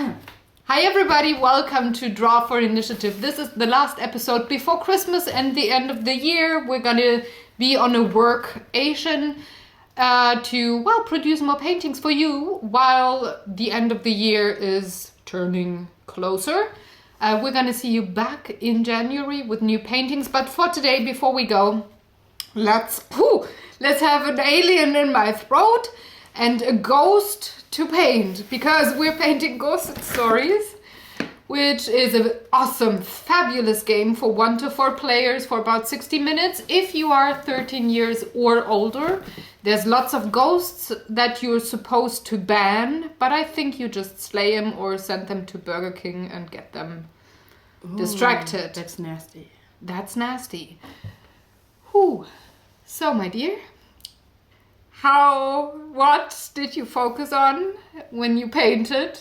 Hi everybody, welcome to Draw for Initiative. This is the last episode before Christmas and the end of the year. We're gonna be on a workation to, well, produce more paintings for you while the end of the year is turning closer. We're gonna see you back in January with new paintings, but for today, before we go, let's have an alien in my throat and a ghost to paint, because we're painting Ghost Stories, which is an awesome, fabulous game for 1 to 4 players for about 60 minutes. If you are 13 years or older, there's lots of ghosts that you're supposed to ban, but I think you just slay them or send them to Burger King and get them distracted. That's nasty. That's nasty. Whew. So, my dear, what did you focus on when you painted?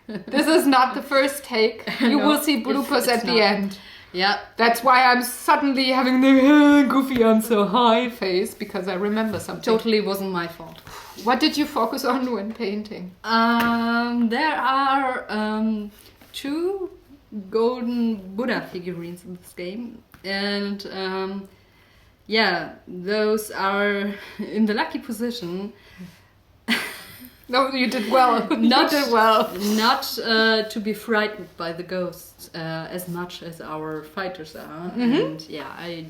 This is not the first take. You will see bloopers at the end. Yeah. That's why I'm suddenly having the goofy on so high face, because I remember something. Totally wasn't my fault. What did you focus on when painting? There are 2 golden Buddha figurines in this game. And yeah, those are in the lucky position. No, you did well. Not to be frightened by the ghosts as much as our fighters are. Mm-hmm. And yeah, I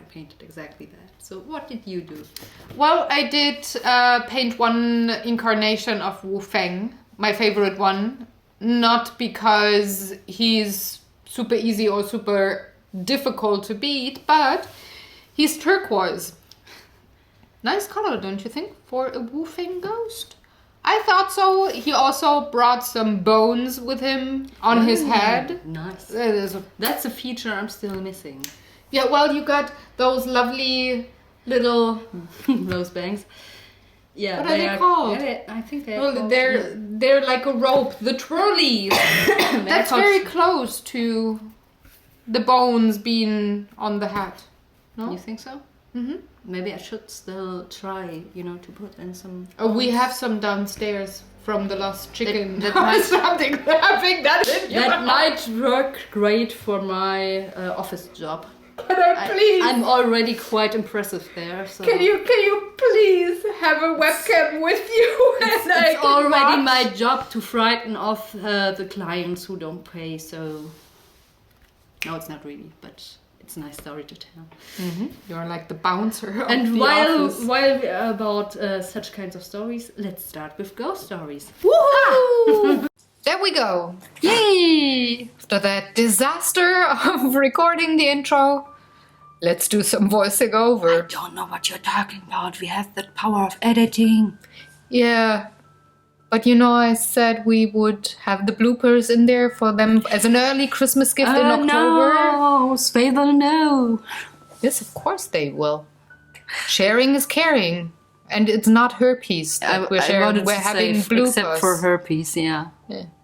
painted exactly that. So what did you do? Well, I did paint one incarnation of Wu Feng, my favorite one. Not because he's super easy or super difficult to beat, but he's turquoise. Nice color, don't you think, for a Wu Feng ghost? I thought so. He also brought some bones with him on his head. Nice. That's a feature I'm still missing. Yeah, well, you got those lovely little those bangs. Yeah, what are they called? I think they're like a rope. The twirlies. That's very close to the bones being on the hat. No? You think so? Mm-hmm. Maybe I should still try, to put in some... Oh, we have some downstairs from the lost chicken. That might, something having that in your that might work great for my office job. Please. I'm already quite impressive there. So. Can you please have a webcam with you? It's already my job to frighten off the clients who don't pay. So no, it's not really, but it's a nice story to tell. Mm-hmm. You're like the bouncer. And while we're about such kinds of stories, let's start with ghost stories. Woo! There we go. Yay! After that disaster of recording the intro, let's do some voicing over. I don't know what you're talking about. We have the power of editing. Yeah. But I said we would have the bloopers in there for them as an early Christmas gift in October. No, they will know. Yes, of course they will. Sharing is caring. And it's not herpes that we're sharing. We're having bloopers. Except for herpes, yeah.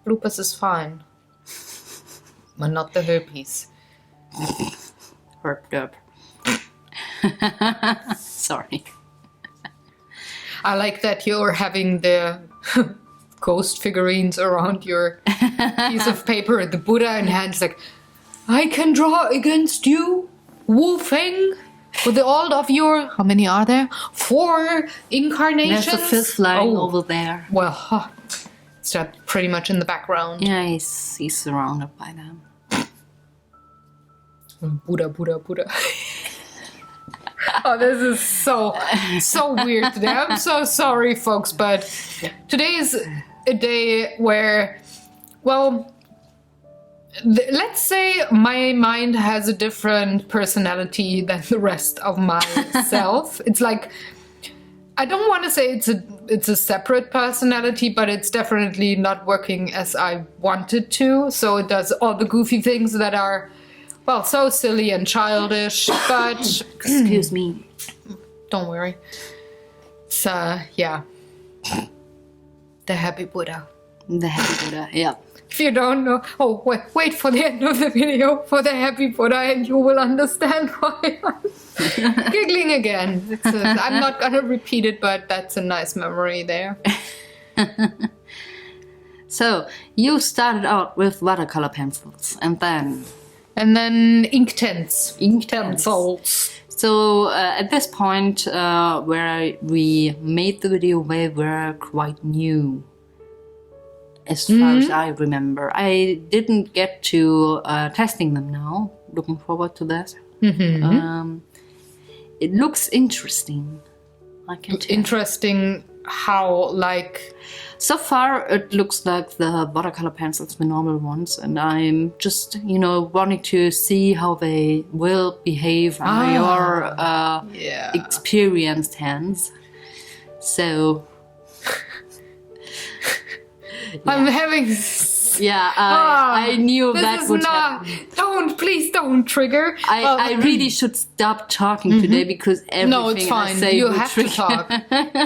Bloopers is fine. But not the herpes. Herp Sorry. I like that you're having the ghost figurines around your piece of paper, the Buddha in hand. It's like, I can draw against you, Wu Feng, with all of your... How many are there? 4 incarnations? There's a fifth flying over there. Well, it's pretty much in the background. Yeah, he's surrounded by them. Buddha. Oh, this is so weird today. I'm so sorry, folks, but today is a day where, well, let's say my mind has a different personality than the rest of myself. It's like, I don't want to say it's a separate personality, but it's definitely not working as I wanted to. So it does all the goofy things that are, well, so silly and childish, but... Excuse me. Don't worry. So, yeah. The Happy Buddha. The Happy Buddha, yeah. If you don't know, wait for the end of the video for the Happy Buddha and you will understand why I'm giggling again. I'm not gonna repeat it, but that's a nice memory there. So you started out with watercolor pencils, and then ink tents. Pencils. So at this point, where we made the video, they were quite new, as far as I remember. I didn't get to testing them now. Looking forward to that. It looks interesting. I can tell. Interesting how, like... So far, it looks like the watercolor pencils, the normal ones, and I'm just, wanting to see how they will behave under your experienced hands. So... I'm having... I knew that would happen. Please don't trigger. I really should stop talking today because everything No, it's fine. I say You will have trigger. to talk.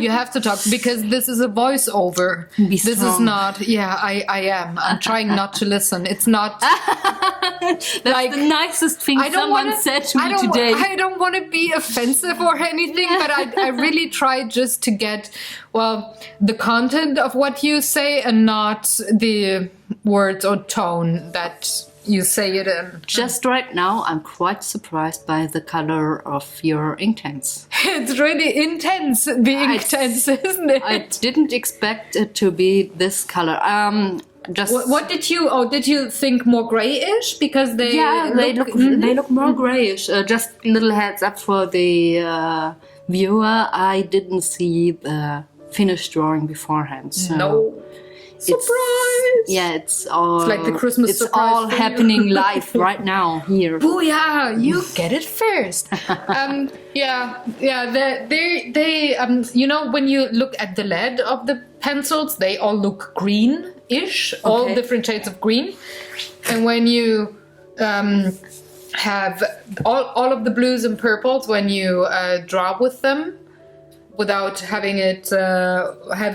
You have to talk because this is a voiceover. Be This is strong. not. Yeah, I am. I'm trying not to listen. It's not. That's like, the nicest thing someone said to me today. I don't want to be offensive or anything, but I really try just to get, the content of what you say and not the words or tone that you say it in. Just right now, I'm quite surprised by the color of your ink tents. It's really intense, the ink tents, isn't it? I didn't expect it to be this color. What did you think more grayish because they they look more grayish. Just little heads up for the viewer. I didn't see the finished drawing beforehand. So no. Surprise! It's all. It's like the Christmas It's surprise all for you. happening live right now here. Booyah! You get it first. When you look at the lead of the pencils, they all look green-ish, all different shades of green. And when you have all of the blues and purples, when you draw with them, without having it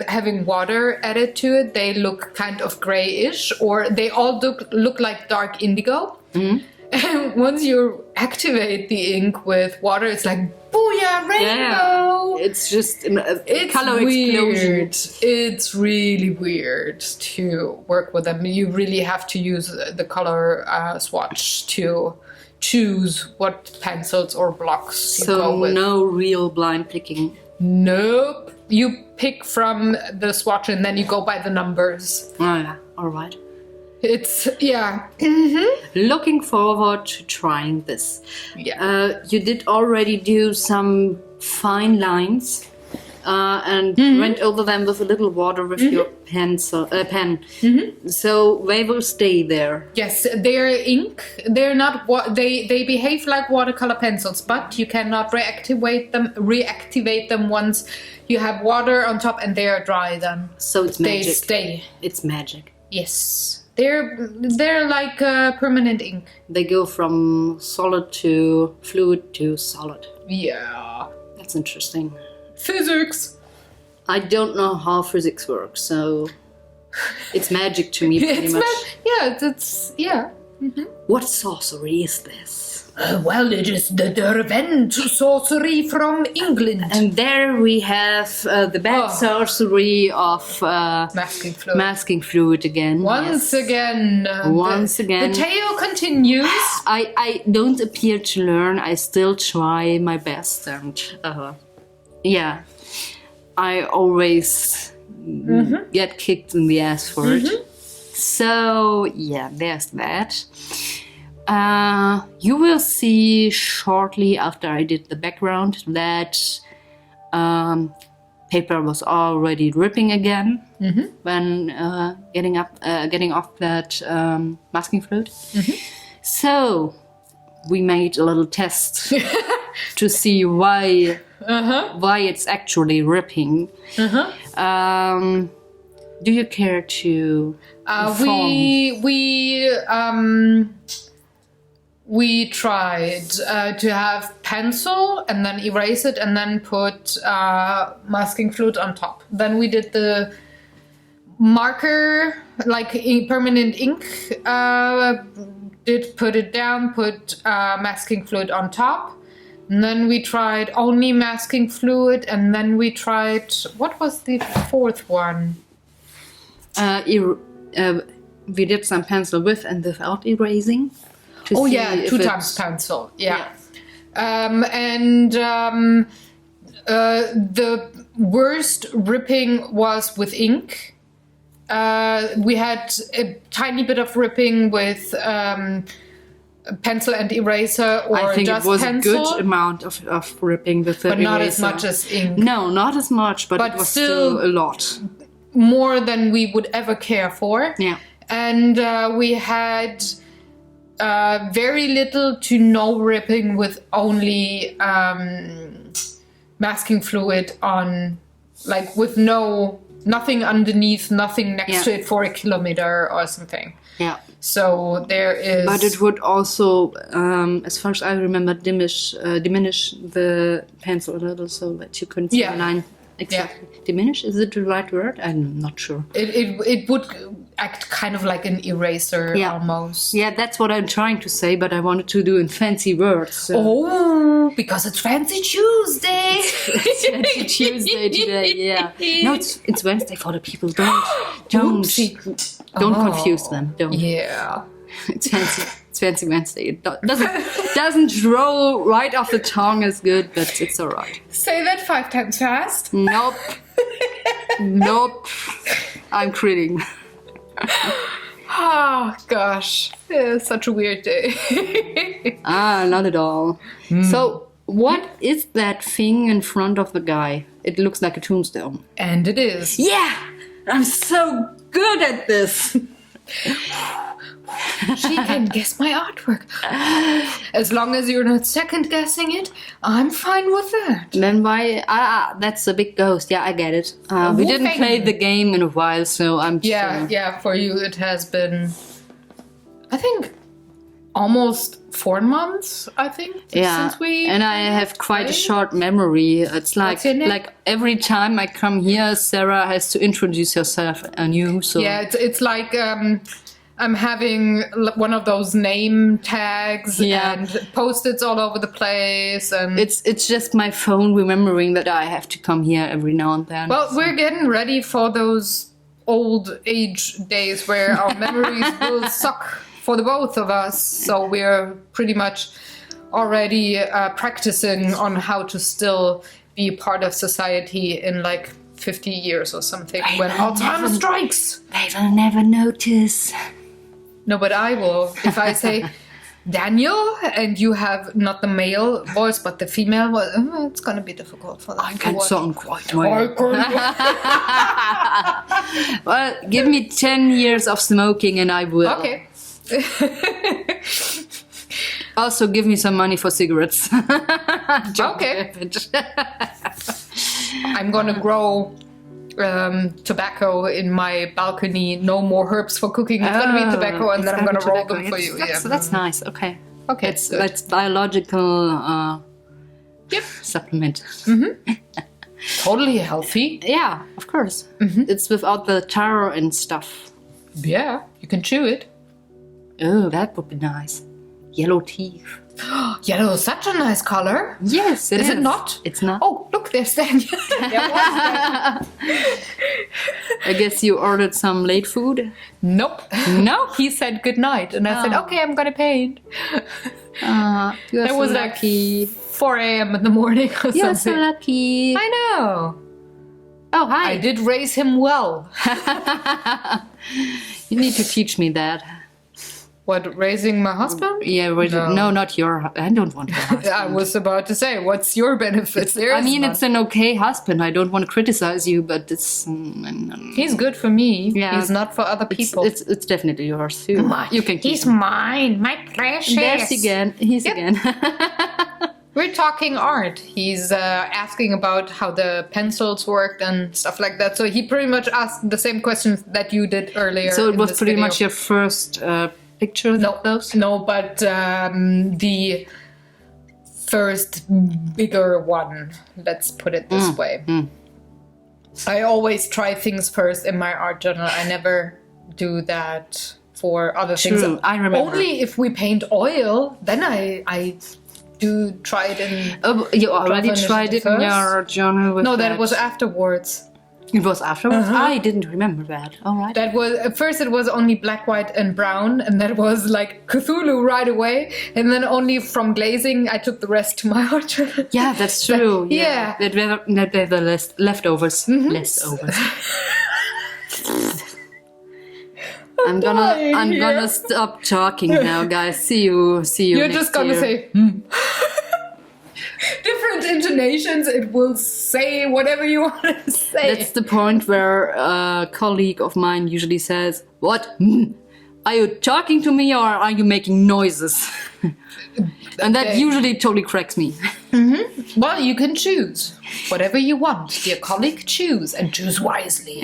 having water added to it, they look kind of grayish, or they all look like dark indigo. And once you activate the ink with water, it's like booyah, rainbow. It's just It's color weird. explosion. It's really weird to work with them. You really have to use the color swatch to choose what pencils or blocks you go with. No real blind picking. Nope. You pick from the swatch and then you go by the numbers. Oh yeah, all right. It's, Looking forward to trying this. Yeah. You did already do some fine lines and went over them with a little water with your pen. So they will stay there. Yes, they're ink. They're not. They behave like watercolor pencils, but you cannot reactivate them once you have water on top and they are dry. Then So it's they magic. stay. It's magic. Yes, they're like permanent ink. They go from solid to fluid to solid. Yeah. That's interesting. Physics. I don't know how physics works, so it's magic to me pretty much. What sorcery is this? Well, it is the revenge sorcery from England. And there we have the bad sorcery of Masking fluid. again. Once again. The tale continues. I don't appear to learn. I still try my best, and I always get kicked in the ass for it. So yeah, there's that. You will see shortly after I did the background that paper was already dripping again when getting off that masking fluid. So we made a little test to see why it's actually dripping. Do you care to we tried to have pencil and then erase it and then put masking fluid on top. Then we did the marker, like permanent ink, did put it down, put masking fluid on top. And then we tried only masking fluid, and then we tried, what was the fourth one? we did some pencil with and without erasing. Oh yeah, 2 times pencil. Yeah. The worst ripping was with ink. We had a tiny bit of ripping with pencil and eraser, or I think just it was pencil, a good amount of ripping with the but eraser. not as much as ink. No, not as much, but it was still a lot. More than we would ever care for. Yeah. And we had very little to no ripping with only masking fluid on, like with nothing underneath, nothing next to it for a kilometer or something. Yeah. So there is... But it would also, as far as I remember, diminish the pencil a little so that you couldn't see the line exactly. Yeah. Diminish? Is it the right word? I'm not sure. It would act kind of like an eraser almost. Yeah, that's what I'm trying to say, but I wanted to do in fancy words. So. Oh, because it's Fancy Tuesday. It's Fancy Tuesday today, yeah. No, it's Wednesday for the people. Don't confuse them. Don't. Yeah. It's Fancy Wednesday. It doesn't roll right off the tongue as good, but it's all right. Say that 5 times fast. Nope. Nope. I'm kidding. Oh, gosh. It's such a weird day. Not at all. So, what is that thing in front of the guy? It looks like a tombstone. And it is. Yeah! I'm so good at this. She can guess my artwork. As long as you're not second guessing it, I'm fine with that. Then why? That's a big ghost. Yeah, I get it. We didn't play the game in a while, so I'm sure. Yeah, for you it has been, I think, almost 4 months, since we... And I have quite a short memory. It's like every time I come here, Sarah has to introduce herself anew. So yeah, it's like... I'm having one of those name tags and post-its all over the place, and it's just my phone remembering that I have to come here every now and then. Well, we're getting ready for those old age days where our memories will suck for the both of us. So we're pretty much already practicing on how to still be part of society in like 50 years or something when Alzheimer's strikes. They will never notice. No, but I will. If I say Daniel and you have not the male voice but the female voice, it's going to be difficult for them. I can sound quite well. Well, give me 10 years of smoking and I will. Okay. Also, give me some money for cigarettes. Okay. I'm going to grow... tobacco in my balcony. No more herbs for cooking. It's gonna be tobacco, and then I'm gonna roll them for you. That's nice. Okay. That's biological supplement. Mm-hmm. Totally healthy. Yeah, of course. Mm-hmm. It's without the tar and stuff. Yeah, you can chew it. Oh, that would be nice. Yellow teeth. Yellow is such a nice color. Yes, it is. Is it not? It's not. Oh, look, there's Daniel. I guess you ordered some late food? Nope. No? He said good night, and I said, okay, I'm gonna paint. You're so was lucky. Like 4 a.m. in the morning or something. You're so lucky. I know. Oh, hi. I did raise him well. You need to teach me that. What, raising my husband? Yeah, no, not your... I don't want your husband. I was about to say, what's your benefit? It's an okay husband. I don't want to criticize you, but it's... He's good for me. Yeah. He's not for other people. It's definitely yours too. You can keep He's him. mine. My precious. There's again. Again. We're talking art. He's asking about how the pencils worked and stuff like that. So he pretty much asked the same questions that you did earlier. So it was pretty much your first... picture? No, but the first bigger one, let's put it this way. I always try things first in my art journal. I never do that for other things. I remember. Only if we paint oil, then I do try it in... Oh, you already tried it in your journal with No, that was afterwards. It was afterwards? I didn't remember that. All right. That was at first it was only black, white, and brown, and that was like Cthulhu right away. And then only from glazing, I took the rest to my art journal. Yeah, that's true. Yeah. That were the leftovers. Leftovers. I'm gonna stop talking now, guys. See you. You're next just gonna year. say, different intonations. It will say whatever you want to say. That's the point where a colleague of mine usually says, "What? Are you talking to me or are you making noises?" And that usually totally cracks me. Well, you can choose whatever you want, dear colleague. Choose and choose wisely.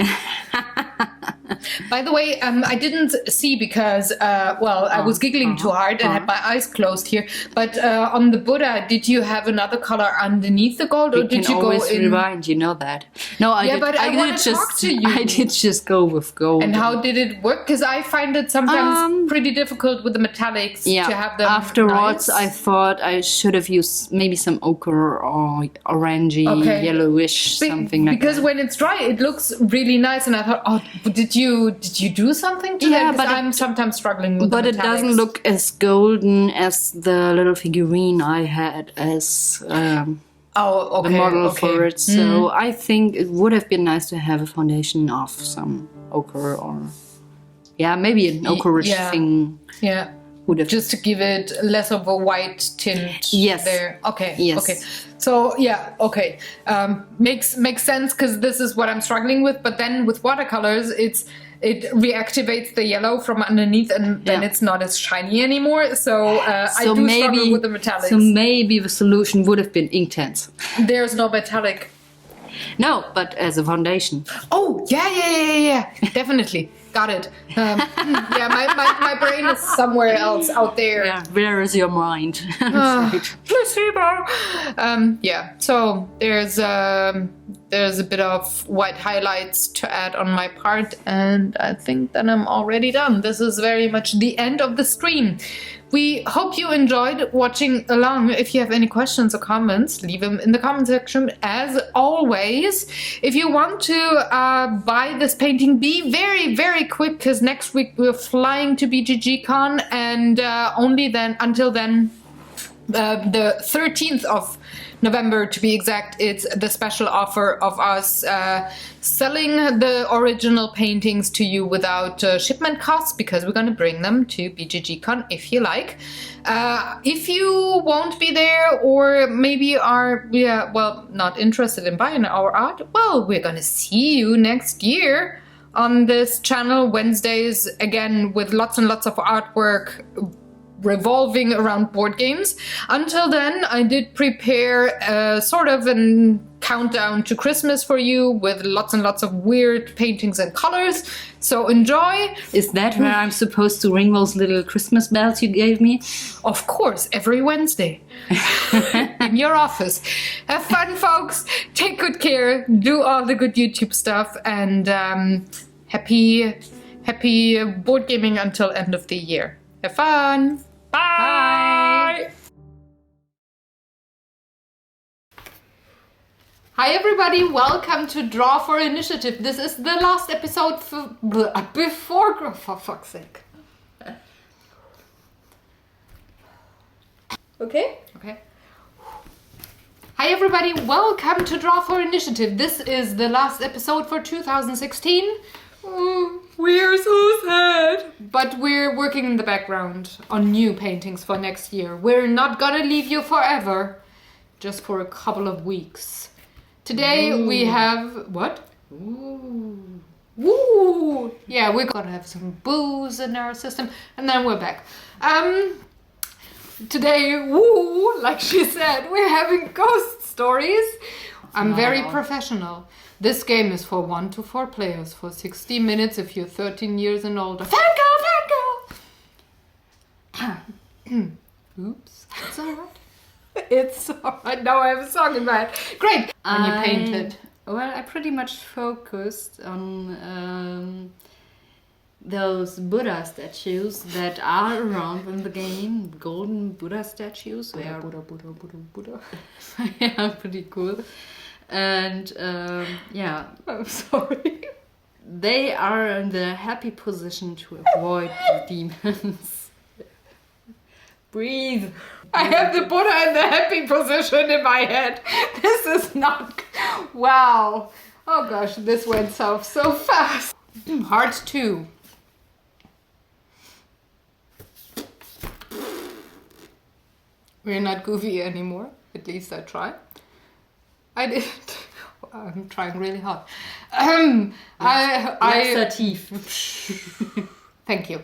By the way, I didn't see because, I was giggling too hard and had my eyes closed here. But on the Buddha, did you have another color underneath the gold, or did you go always in? Rewind, you know that. No, I Yeah, did. but I wanna did talk to you. I did just go with gold. And how did it work? Because I find it sometimes pretty difficult with the metallics to have them. Afterwards, nice. I thought I should have used maybe some ochre or orangey, yellowish, something like that. Because when it's dry, it looks really nice, and I thought, oh, did you do something to that? Because I'm sometimes struggling with. But the it doesn't look as golden as the little figurine I had as the model for it. So I think it would have been nice to have a foundation of some ochre or maybe an ochre thing. Yeah. Would have Just to give it less of a white tint there. Okay. Yes. Okay. So makes sense, because this is what I'm struggling with. But then with watercolors, it reactivates the yellow from underneath, and then it's not as shiny anymore. So I do struggle with the metallics. So maybe the solution would have been Inktense. There's no metallic. No, but as a foundation. Oh, yeah. Definitely. Got it. My brain is somewhere else out there. Yeah, where is your mind? Placebo. So there's a bit of white highlights to add on my part, and I think that I'm already done. This is very much the end of the stream. We hope you enjoyed watching along. If you have any questions or comments, leave them in the comment section. As always, if you want to buy this painting, be very, very quick, because next week we're flying to BGGCon, and until then, the 13th of November to be exact, it's the special offer of us selling the original paintings to you without shipment costs, because we're going to bring them to BGGCon if you like. If you won't be there, or maybe are not interested in buying our art, well, we're going to see you next year on this channel, Wednesdays, again with lots and lots of artwork revolving around board games. Until then, I did prepare sort of a countdown to Christmas for you with lots and lots of weird paintings and colors. So enjoy. Is that where I'm supposed to ring those little Christmas bells you gave me? Of course, every Wednesday in your office. Have fun, folks. Take good care. Do all the good YouTube stuff, and happy board gaming until end of the year. Have fun. Bye. Hi everybody, welcome to Draw for Initiative. This is the last episode before, for fuck's sake. Okay. Hi everybody, welcome to Draw for Initiative. This is the last episode for 2016. We're so sad. But we're working in the background on new paintings for next year. We're not gonna leave you forever, just for a couple of weeks. Today we have... What? Woo! Yeah, we're gonna have some booze in our system, and then we're back. Today, like she said, we're having ghost stories. I'm very professional. This game is for 1 to 4 players for 60 minutes if you're 13 years and older. Fangirl! Oops. It's alright. It's alright. Now I have a song in mind. Great! When you painted. Well, I pretty much focused on those Buddha statues that are around in the game. Golden Buddha statues. Buddha. Buddha. Yeah, pretty cool. And yeah, I'm sorry. they are in the happy position to avoid the demons. Breathe. I have the Buddha in the happy position in my head. This is not... Wow. Oh gosh, this went south so fast. Heart 2. We're not goofy anymore. At least I try. I did. I'm trying really hard. Laxativ. Thank you.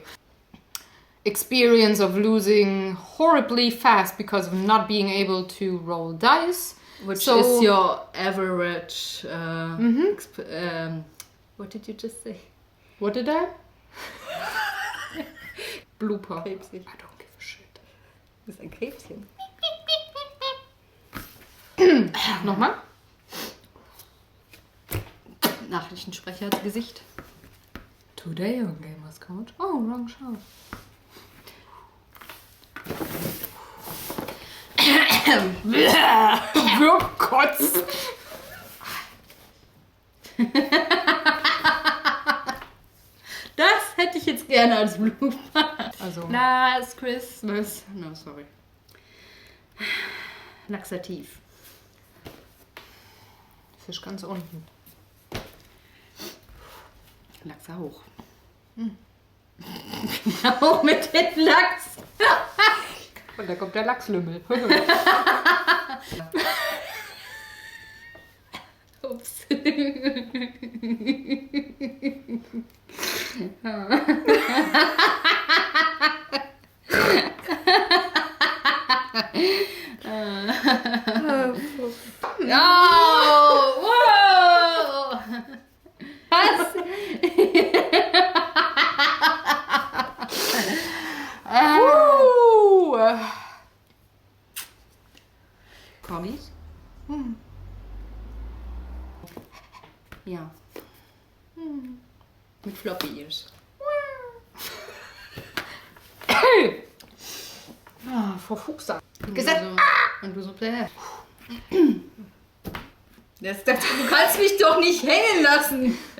Experience of losing horribly fast because of not being able to roll dice. Which is your average... what did you just say? What did I? Blooper. Krebschen. I don't give a shit. Das ist ein Krebschen. Nochmal? Nachrichtensprecher-Gesicht. Today on Gamers Couch. Oh, wrong show. Würgkotz. Das hätte ich jetzt gerne als Blooper. Also. Last Christmas. No, sorry. Laxativ. Fisch ganz unten. Lachs hoch. Genau mit dem Lachs. Und da kommt der Lachslümmel. Ups. Oh, wow. Was? Promis? Ja. Mit Floppy Ears. Vor Fuchser. Gesagt. Und du so, du kannst mich doch nicht hängen lassen.